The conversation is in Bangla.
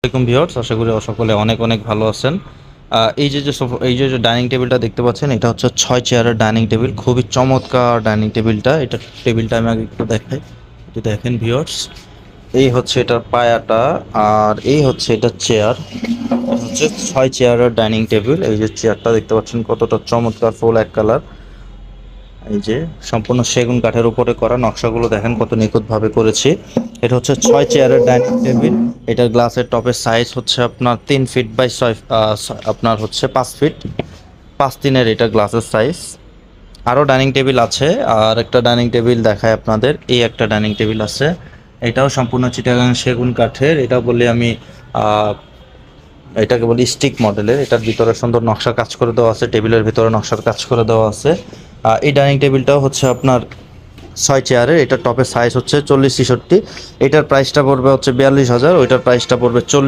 আসসালামাইকুম ভিউয়ার্স, আশা করি সকলে অনেক অনেক ভালো আছেন। এই যে ডাইনিং টেবিলটা দেখতে পাচ্ছেন, এটা হচ্ছে 6 চেয়ারের ডাইনিং টেবিল। খুবই চমৎকার ডাইনিং টেবিলটা। টেবিলটা আমি আগে একটু দেখাই। একটু দেখেন ভিউয়ার্স, এই হচ্ছে এটার পায়াটা, আর এই হচ্ছে এটা চেয়ার। এটা হচ্ছে 6 চেয়ারের ডাইনিং টেবিল। এই যে চেয়ারটা দেখতে পাচ্ছেন কতটা চমৎকার, ফুল এক কালার। এই যে সম্পূর্ণ সেগুন কাঠের উপরে করা, নকশাগুলো দেখেন কত নিখুঁতভাবে করেছি। এটা হচ্ছে 6 চেয়ারের ডাইনিং টেবিল। এটার গ্লাসের টপের সাইজ হচ্ছে আপনার 3 ফিট বাই 6, আপনার হচ্ছে 5 ফিট, 5-3-এর এটা গ্লাসের সাইজ। আরও ডাইনিং টেবিল আছে, আর একটা ডাইনিং টেবিল দেখায় আপনাদের। এই একটা ডাইনিং টেবিল আছে, এটাও সম্পূর্ণ চিটাগাং সেগুন কাঠের। এটা বলি আমি আহ, এটাকে বলি স্টিক মডেলের। এটার ভিতরে সুন্দর নকশা কাজ করে দেওয়া আছে, টেবিলের ভিতরে নকশার কাজ করে দেওয়া আছে। এই ডাইনিং টেবিলটাও হচ্ছে আপনার 6 চেয়ারের। এটার টপের সাইজ হচ্ছে 40-66। এটার প্রাইসটা পড়বে হচ্ছে 42,000, ওইটার প্রাইসটা পড়বে 40।